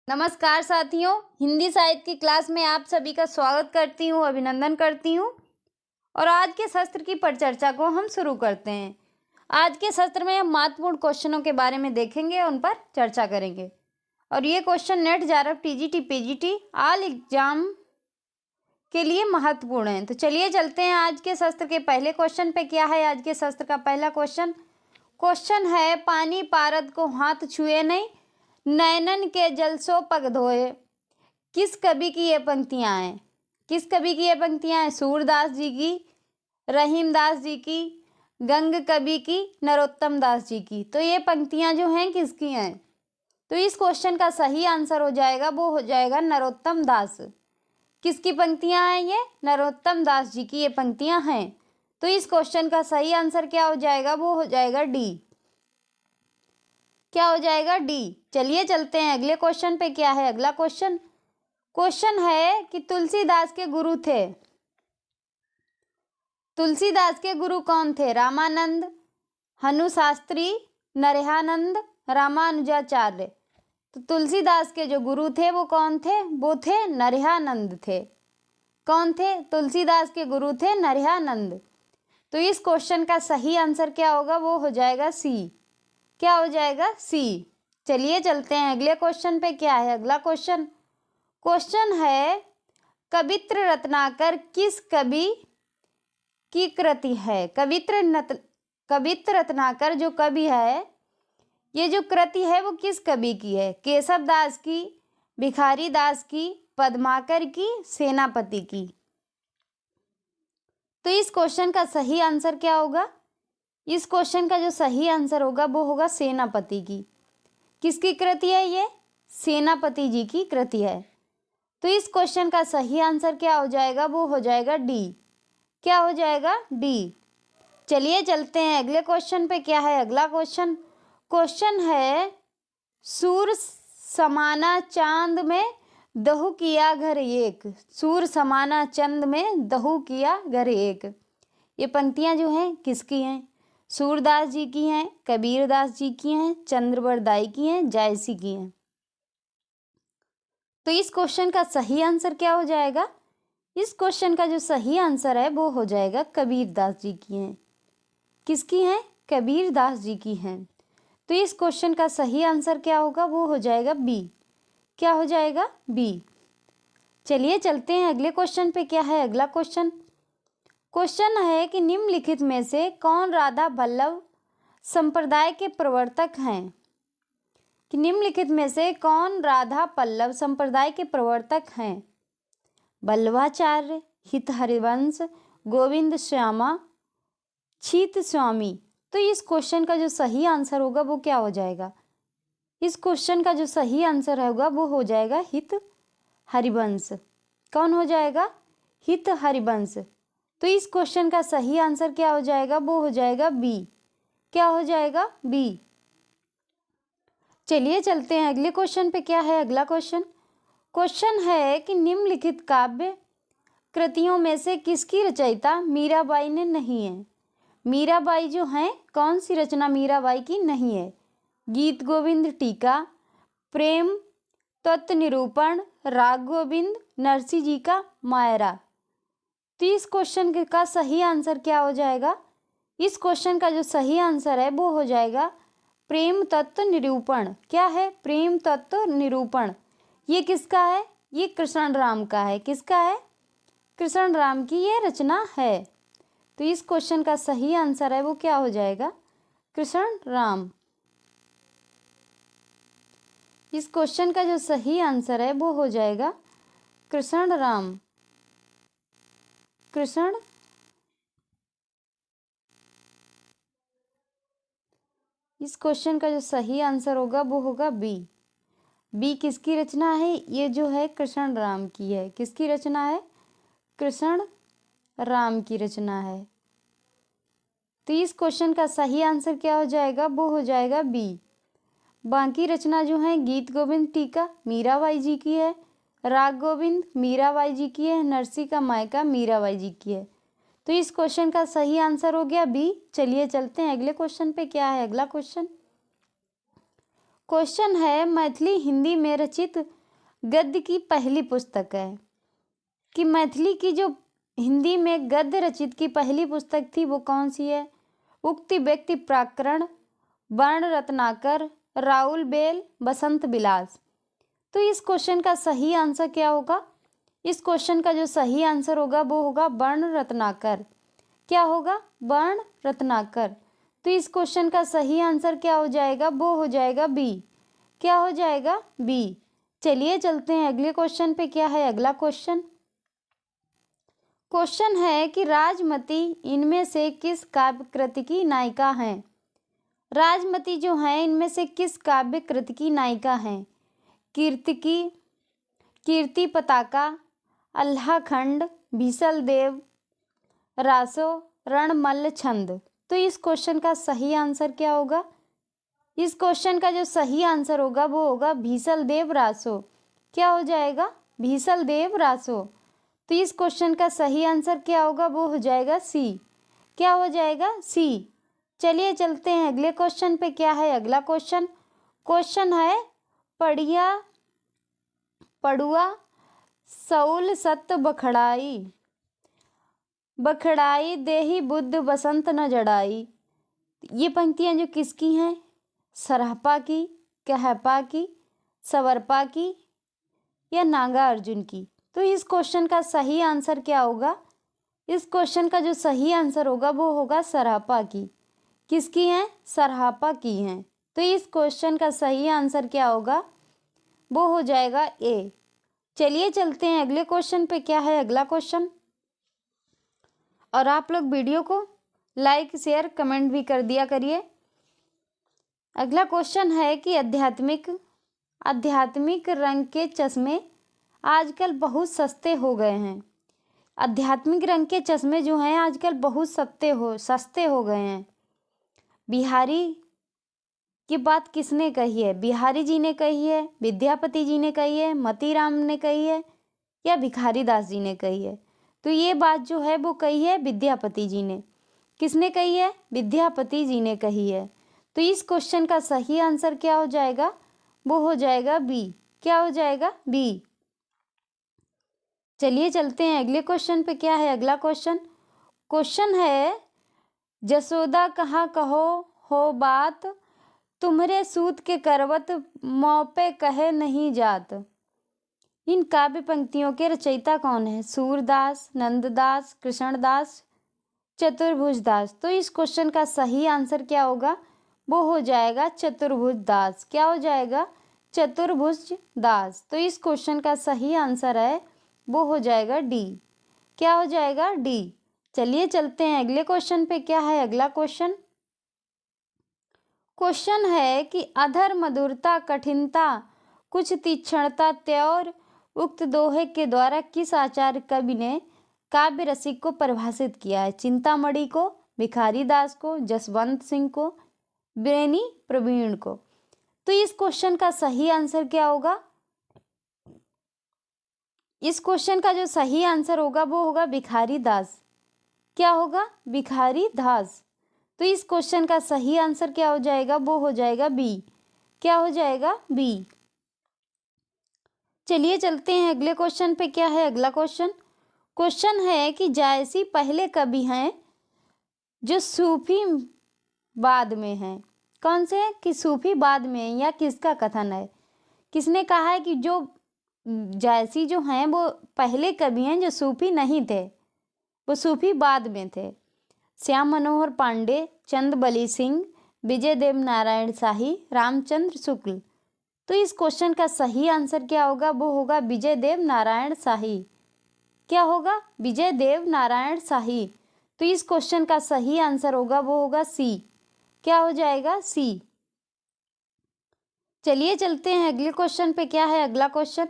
नमस्कार साथियों, हिंदी साहित्य की क्लास में आप सभी का स्वागत करती हूँ, अभिनंदन करती हूँ। और आज के सत्र की परिचर्चा को हम शुरू करते हैं। आज के सत्र में हम महत्वपूर्ण क्वेश्चनों के बारे में देखेंगे, उन पर चर्चा करेंगे। और ये question net, JRF, TGT, PGT all exam के लिए महत्वपूर्ण है। तो चलिए चलते हैं आज के सत्र के पहले क्वेश्चन पे। क्या है आज के सत्र का पहला क्वेश्चन है, पानी पारद को हाथ छुए नहीं, नैनन के जल सो पग धोए। किस कवि की ये पंक्तियां हैं? किस कवि की ये पंक्तियां हैं? सूरदास जी की, रहीमदास जी की, गंग कवि की, नरोत्तम दास जी की। तो ये पंक्तियां जो हैं किसकी हैं? तो इस क्वेश्चन का सही आंसर हो जाएगा, वो हो जाएगा नरोत्तम दास। किसकी पंक्तियां हैं ये? नरोत्तम दास जी की ये पंक्तियां हैं। तो इस क्वेश्चन का सही आंसर क्या हो जाएगा? वो हो जाएगा डी। क्या हो जाएगा? डी। चलिए चलते हैं अगले क्वेश्चन पे। क्या है अगला क्वेश्चन है कि तुलसीदास के गुरु थे। तुलसीदास के गुरु कौन थे? रामानंद, हनुशास्त्री, नरहानंद, रामानुजाचार्य। तो तुलसीदास के जो गुरु थे वो कौन थे? वो थे नरहानंद थे। कौन थे? तुलसीदास के गुरु थे नरहानंद। तो इस क्वेश्चन का सही आंसर क्या होगा? वो हो जाएगा सी। क्या हो जाएगा? सी। चलिए चलते हैं अगले क्वेश्चन पे। क्या है अगला क्वेश्चन है, कवित्र रत्नाकर किस कवि की कृति है? कवित्र रत्नाकर जो कवि है, ये जो कृति है वो किस कवि की है? केशव दास की, भिखारी दास की, पद्माकर की, सेनापति की। तो इस क्वेश्चन का सही आंसर क्या होगा? इस क्वेश्चन का जो सही आंसर होगा वो होगा सेनापति की। किसकी कृति है ये? सेनापति जी की कृति है। तो इस क्वेश्चन का सही आंसर क्या हो जाएगा? वो हो जाएगा डी। क्या हो जाएगा? डी। चलिए चलते हैं अगले क्वेश्चन पे। क्या है अगला क्वेश्चन है, सूर समाना चांद में दहु किया घर एक। सूर समाना चंद में दहु किया घर एक। ये पंक्तियां जो हैं किसकी हैं? सूरदास जी की हैं, कबीरदास जी की हैं, चंद्रबरदाई की हैं, जायसी की हैं। तो इस क्वेश्चन का सही आंसर क्या हो जाएगा? इस क्वेश्चन का जो सही आंसर है वो हो जाएगा कबीरदास जी की हैं। किसकी हैं? कबीरदास जी की हैं। तो इस क्वेश्चन का सही आंसर क्या होगा? वो हो जाएगा बी। क्या हो जाएगा? बी। चलिए चलते हैं अगले क्वेश्चन पे। क्या है अगला क्वेश्चन है कि निम्नलिखित में से कौन राधा वल्लभ संप्रदाय के प्रवर्तक हैं? कि निम्नलिखित में से कौन राधा पल्लव संप्रदाय के प्रवर्तक हैं? वल्लभाचार्य, हित हरिवंश, गोविंद श्यामा, छीत स्वामी। तो इस क्वेश्चन का जो सही आंसर होगा वो क्या हो जाएगा? इस क्वेश्चन का जो सही आंसर होगा वो हो जाएगा हित हरिवंश। कौन हो जाएगा? हित हरिवंश। तो इस क्वेश्चन का सही आंसर क्या हो जाएगा? वो हो जाएगा बी। क्या हो जाएगा? बी। चलिए चलते हैं अगले क्वेश्चन पे। क्या है अगला क्वेश्चन है कि निम्नलिखित काव्य कृतियों में से किसकी रचयिता मीराबाई ने नहीं है? मीराबाई जो हैं, कौन सी रचना मीराबाई की नहीं है? गीत गोविंद टीका, प्रेम तत्व निरूपण, राग गोविंद, नरसी जी का मायरा। तो इस क्वेश्चन का सही आंसर क्या हो जाएगा? इस क्वेश्चन का जो सही आंसर है वो हो जाएगा प्रेम तत्व निरूपण। क्या है? प्रेम तत्व निरूपण। ये किसका है? ये कृष्ण राम का है। किसका है? कृष्ण राम की ये रचना है। तो इस क्वेश्चन का सही आंसर है वो क्या हो जाएगा? कृष्ण राम। इस क्वेश्चन का जो सही आंसर है वो हो जाएगा कृष्ण राम। कृष्ण इस क्वेश्चन का जो सही आंसर होगा वो होगा बी। बी किसकी रचना है? ये जो है कृष्ण राम की है। किसकी रचना है? कृष्ण राम की रचना है। तो इस क्वेश्चन का सही आंसर क्या हो जाएगा? वो हो जाएगा बी। बाकी रचना जो है, गीत गोविंद टीका मीराबाई जी की है, राग गोविंद मीराबाई जी की है, नरसी का मायका मीराबाई जी की है। तो इस क्वेश्चन का सही आंसर हो गया बी। चलिए चलते हैं अगले क्वेश्चन पे। क्या है अगला क्वेश्चन है मैथिली हिंदी में रचित गद्य की पहली पुस्तक है कि मैथिली की जो हिंदी में गद्य रचित की पहली पुस्तक थी वो कौन सी है। उक्ति व्यक्ति प्राकरण, वर्ण रत्नाकर, राउल बेल, बसंत विलास। तो इस क्वेश्चन का सही आंसर क्या होगा। इस क्वेश्चन का जो सही आंसर होगा वो होगा वर्ण रत्नाकर। क्या होगा, वर्ण रत्नाकर। तो इस क्वेश्चन का सही आंसर क्या हो जाएगा, वो हो जाएगा बी। क्या हो जाएगा, बी। चलिए चलते हैं अगले क्वेश्चन पे। क्या है अगला क्वेश्चन। क्वेश्चन है कि राजमती इनमें से किस काव्य कृति की नायिका हैं। राजमती जो हैं इनमें से किस काव्य कृति की नायिका हैं। कीर्तिकी, कीर्ति पताका, अल्लाखंड, भीसल देव, रासो, रणमल्ल छंद। तो इस क्वेश्चन का सही आंसर क्या होगा। इस क्वेश्चन का जो सही आंसर होगा वो होगा भीसल देव रासो। क्या हो जाएगा, भीसल देव रासो। तो इस क्वेश्चन का सही आंसर क्या होगा, वो हो जाएगा सी। क्या हो जाएगा, सी। चलिए चलते हैं अगले क्वेश्चन पे। क्या है अगला क्वेश्चन। क्वेश्चन है पड़ुआ सऊल सत बखड़ाई, बखड़ाई देही बुद्ध बसंत न जड़ाई। ये पंक्तियां जो किसकी हैं, सरहपा की, कहपा की, सवरपा की या नागार्जुन की। तो इस क्वेश्चन का सही आंसर क्या होगा। इस क्वेश्चन का जो सही आंसर होगा वो होगा सरहपा की। किसकी हैं, सरहपा की हैं। तो इस क्वेश्चन का सही आंसर क्या होगा, वो हो जाएगा ए। चलिए चलते हैं अगले क्वेश्चन पे। क्या है अगला क्वेश्चन। और आप लोग वीडियो को लाइक शेयर कमेंट भी कर दिया करिए। अगला क्वेश्चन है कि आध्यात्मिक रंग के चश्मे आजकल बहुत सस्ते हो गए हैं। आध्यात्मिक रंग के चश्मे जो हैं आजकल बहुत सस्ते हो गए हैं। बिहारी की बात किसने कही है। बिहारी जी ने कही है, विद्यापति जी ने कही है, मतीराम ने कही है या भिखारी दास जी ने कही है। तो ये बात जो है वो कही है विद्यापति जी ने। किसने कही है, विद्यापति जी ने कही है। तो इस क्वेश्चन का सही आंसर क्या हो जाएगा, वो हो जाएगा बी। क्या हो जाएगा, बी। चलिए चलते हैं अगले क्वेश्चन पे। क्या है अगला क्वेश्चन। क्वेश्चन है जसोदा कहाँ कहो हो बात, तुम्हारे सूत के करवत मौपे कहे नहीं जात। इन काव्य पंक्तियों के रचयिता कौन है। सूरदास, नंददास, कृष्णदास, चतुर्भुज दास। तो इस क्वेश्चन का सही आंसर क्या होगा, वो हो जाएगा चतुर्भुज दास। क्या हो जाएगा, चतुर्भुज दास। तो इस क्वेश्चन का सही आंसर है वो हो जाएगा डी। क्या हो जाएगा, डी। चलिए चलते हैं अगले क्वेश्चन पे। क्या है अगला क्वेश्चन। क्वेश्चन है कि अधर मधुरता कठिनता कुछ तीक्ष्णता त्योर उक्त दोहे के द्वारा किस आचार्य कवि ने काव्य रसिक को परिभाषित किया है। चिंतामणि को, भिखारी दास को, जसवंत सिंह को, बेनी प्रवीण को। तो इस क्वेश्चन का सही आंसर क्या होगा। इस क्वेश्चन का जो सही आंसर होगा वो होगा भिखारी दास। क्या होगा, भिखारी दास। तो इस क्वेश्चन का सही आंसर क्या हो जाएगा, वो हो जाएगा बी। क्या हो जाएगा, बी। चलिए चलते हैं अगले क्वेश्चन पे। क्या है अगला क्वेश्चन। क्वेश्चन है कि जायसी पहले कवि हैं जो सूफी बाद में हैं। कौन से हैं कि सूफी बाद में हैं, या किसका कथन है। किसने कहा है कि जो जायसी जो हैं वो पहले कवि हैं जो सूफी नहीं थे, वो सूफी बाद में थे। श्याम मनोहर पांडे, चंदबली सिंह, विजय देव नारायण शाही, रामचंद्र शुक्ल। तो इस क्वेश्चन का सही आंसर क्या होगा, वो होगा विजय देव नारायण शाही। क्या होगा, विजय देव नारायण शाही। तो इस क्वेश्चन का सही आंसर होगा वो होगा सी। क्या हो जाएगा, सी। चलिए चलते हैं अगले क्वेश्चन पे। क्या है अगला क्वेश्चन।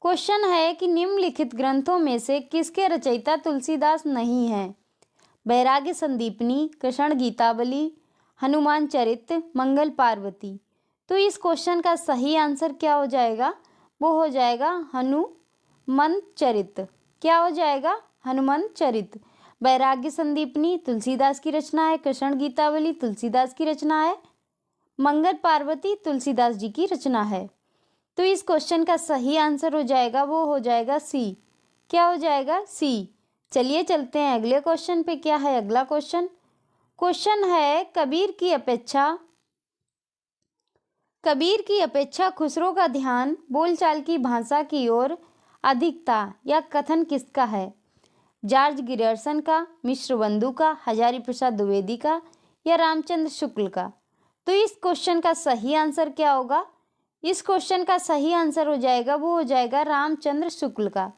क्वेश्चन है कि निम्नलिखित ग्रंथों में से किसके रचयिता तुलसीदास नहीं हैं। वैराग्य संदीपनी, कृष्ण गीतावली, हनुमान चरित, मंगल पार्वती। तो इस क्वेश्चन का सही आंसर क्या हो जाएगा, वो हो जाएगा हनुमान चरित। क्या हो जाएगा, हनुमान चरित। वैराग्य संदीपनी तुलसीदास की रचना है, कृष्ण गीतावली तुलसीदास की रचना है, मंगल पार्वती तुलसीदास जी की रचना है। तो इस क्वेश्चन का सही आंसर हो जाएगा, वो हो जाएगा सी। क्या हो जाएगा? सी। चलिए चलते हैं अगले क्वेश्चन पे। क्या है अगला क्वेश्चन? क्वेश्चन है कबीर की अपेक्षा खुसरो का ध्यान बोलचाल की भाषा की ओर अधिक था। यह कथन किसका है? जॉर्ज ग्रियर्सन का, मिश्र बंधु का, हजारी प्रसाद द्विवेदी का या रामचंद्र शुक्ल का? तो इस क्वेश्चन का सही आंसर क्या होगा? इस क्वेश्चन का सही आंसर हो जाएगा, वो हो जाएगा रामचंद्र शुक्ल का।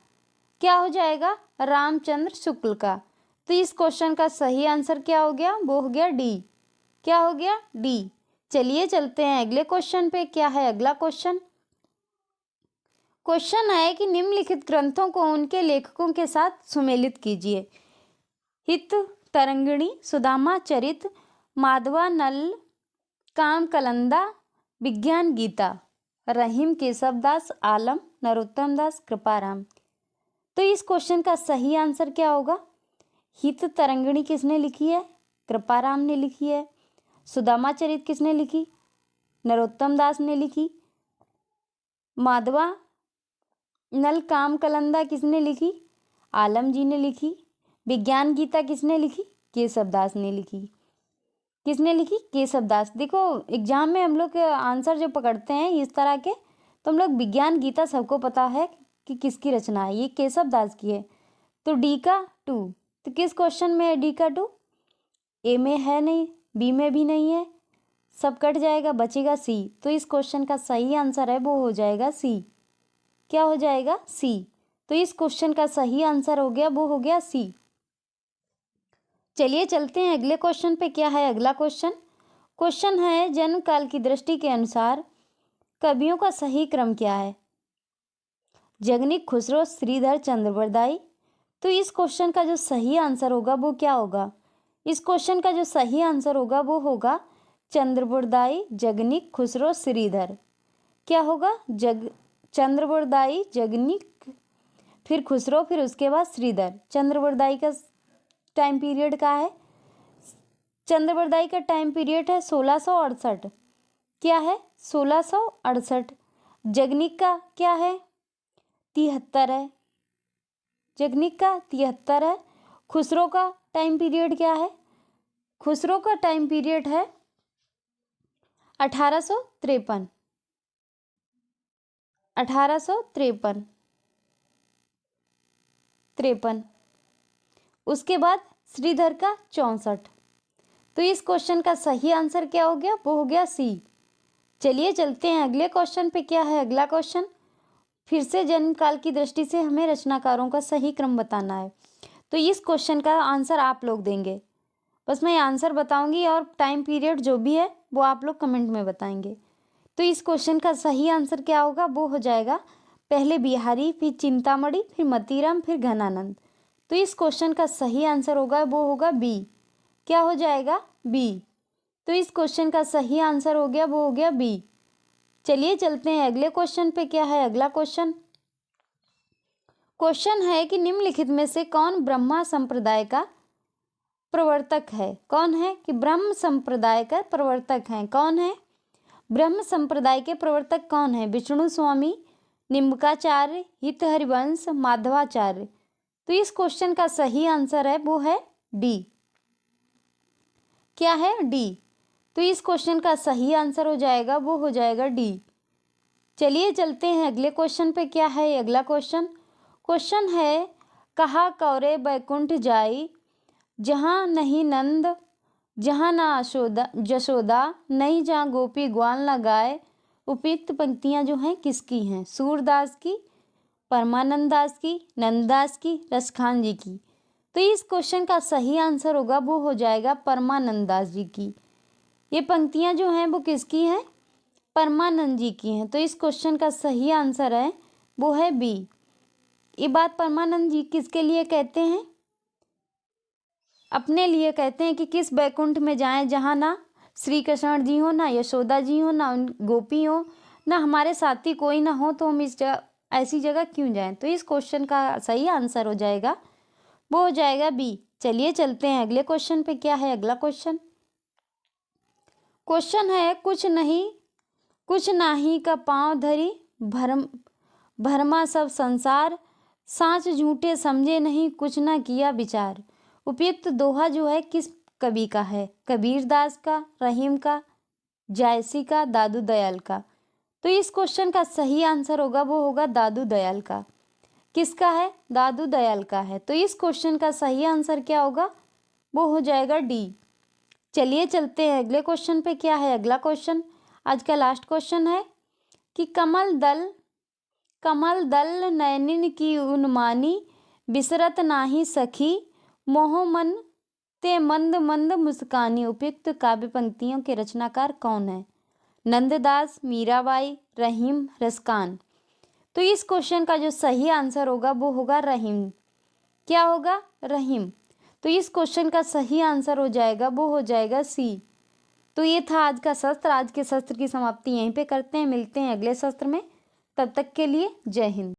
क्या हो जाएगा? रामचंद्र शुक्ल का। तो इस क्वेश्चन का सही आंसर क्या हो गया? वो हो गया डी। क्या हो गया? डी। चलिए चलते हैं अगले क्वेश्चन पे। क्या है अगला क्वेश्चन? क्वेश्चन है कि निम्नलिखित ग्रंथों को उनके लेखकों के साथ सुमेलित कीजिए। हित तरंगिणी, सुदामा चरित, माधवा नल, काम कलंदा, विज्ञान गीता, रहीम केशवदास, आलम, नरोत्तम दास, कृपाराम। तो इस क्वेश्चन का सही आंसर क्या होगा? हित तरंगिणी किसने लिखी है? कृपाराम ने लिखी है। सुदामा चरित किसने लिखी? नरोत्तम दास ने लिखी। माधवा नल काम कलंदा किसने लिखी? आलम जी ने लिखी। विज्ञान गीता किसने लिखी? केशवदास ने लिखी। किसने लिखी? केशवदास। देखो एग्जाम में हम लोग आंसर जो पकड़ते हैं इस तरह के, तो हम लोग विज्ञान गीता सबको पता है कि किसकी रचना है, ये केशवदास की है। तो डी का 2। तो किस क्वेश्चन में है डी का 2? ए में है नहीं, बी में भी नहीं है, सब कट जाएगा, बचेगा सी। तो इस क्वेश्चन का सही आंसर है, वो हो जाएगा सी। क्या हो जाएगा? सी। तो इस क्वेश्चन का सही आंसर हो गया, वो हो गया सी। चलिए चलते हैं अगले क्वेश्चन पे। क्या है अगला क्वेश्चन? क्वेश्चन है जन्म काल की दृष्टि के अनुसार कवियों का सही क्रम क्या है? जगनीक, खुसरो, श्रीधर, चंद्रबरदाई। तो इस क्वेश्चन का जो सही आंसर होगा वो क्या होगा? इस क्वेश्चन का जो सही आंसर होगा वो होगा चंद्रबरदाई, जगनीक, खुसरो, श्रीधर। क्या होगा? चंद्रबरदाई, जगनीक, फिर खुसरो, फिर उसके बाद श्रीधर। चंद्रबरदाई का टाइम पीरियड का है, चंद्रबरदाई का टाइम पीरियड है 1668। क्या है? 1668। जगनीक का क्या है? 73 है। जगनीक का 73 है। खुसरो का टाइम पीरियड क्या है? खुसरो का टाइम पीरियड है 1853। 1853। उसके बाद श्रीधर का 64। तो इस क्वेश्चन का सही आंसर क्या हो गया? वो हो गया सी। चलिए चलते हैं अगले क्वेश्चन पे। क्या है अगला क्वेश्चन? फिर से जन्म काल की दृष्टि से हमें रचनाकारों का सही क्रम बताना है। तो इस क्वेश्चन का आंसर आप लोग देंगे, बस मैं आंसर बताऊंगी और टाइम पीरियड जो भी है वो आप लोग कमेंट में बताएंगे। तो इस क्वेश्चन का सही आंसर क्या होगा? वो हो जाएगा पहले बिहारी, फिर चिंतामणि, फिर मतीराम, फिर घनानंद। तो इस क्वेश्चन का सही आंसर होगा, वो होगा बी। क्या हो जाएगा? बी। तो इस क्वेश्चन का सही आंसर हो गया, वो हो गया बी। चलिए चलते हैं अगले क्वेश्चन पे। क्या है अगला क्वेश्चन? क्वेश्चन है कि निम्नलिखित में से कौन ब्रह्मा संप्रदाय का प्रवर्तक है? कौन है कि ब्रह्म संप्रदाय का प्रवर्तक है? कौन है? ब्रह्म संप्रदाय के प्रवर्तक कौन है? विष्णु स्वामी, निम्बकाचार्य, हित हरिवंश, माधवाचार्य। तो इस क्वेश्चन का सही आंसर है, वो है डी। क्या है? डी। तो इस क्वेश्चन का सही आंसर हो जाएगा, वो हो जाएगा डी। चलिए चलते हैं अगले क्वेश्चन पे। क्या है अगला क्वेश्चन? क्वेश्चन है कहा कौरे बैकुंठ जाई, जहाँ नहीं नंद, जहाँ ना जशोदा, नहीं जहाँ गोपी ग्वाल न गाए। उपयुक्त पंक्तियाँ जो हैं किसकी हैं? सूरदास की, परमानंद दास की, नंददास की, रसखान जी की। तो इस क्वेश्चन का सही आंसर होगा, वो हो जाएगा परमानंद दास जी की। ये पंक्तियाँ जो हैं वो किसकी हैं? परमानंद जी की हैं। तो इस क्वेश्चन का सही आंसर है, वो है बी। ये बात परमानंद जी किसके लिए कहते हैं? अपने लिए कहते हैं कि किस बैकुंठ में जाएं जहाँ ना श्री कृष्ण जी हो, ना यशोदा जी हो, ना गोपी हो, ना हमारे साथी कोई ना हो, तो हम ऐसी जगह क्यों जाएं? तो इस क्वेश्चन का सही आंसर हो जाएगा, वो हो जाएगा बी। चलिए चलते हैं अगले क्वेश्चन पे। क्या है अगला क्वेश्चन? क्वेश्चन है, कुछ नाही का पाँव धरी, भरमा सब संसार, साँच झूठे समझे नहीं, कुछ ना किया विचार। उपयुक्त दोहा जो है किस कवि का है? कबीरदास का, रहीम का, जायसी का, दादू दयाल का। तो इस क्वेश्चन का सही आंसर होगा वो होगा दादू दयाल का। किसका है? दादू दयाल का है। तो इस क्वेश्चन का सही आंसर क्या होगा? वो हो जाएगा डी। चलिए चलते हैं अगले क्वेश्चन पे। क्या है अगला क्वेश्चन? आज का लास्ट क्वेश्चन है कि कमल दल नयनिन की उन्मानी, बिसरत नाही सखी, मोह मन ते मंद मंद मुस्कानी। उपयुक्त काव्य पंक्तियों के रचनाकार कौन है? नंददास, मीराबाई, रहीम, रसकान। तो इस क्वेश्चन का जो सही आंसर होगा वो होगा रहीम। क्या होगा? रहीम। तो इस क्वेश्चन का सही आंसर हो जाएगा वो हो जाएगा सी। तो ये था आज का सत्र। आज के सत्र की समाप्ति यहीं पे करते हैं। मिलते हैं अगले सत्र में। तब तक के लिए जय हिंद।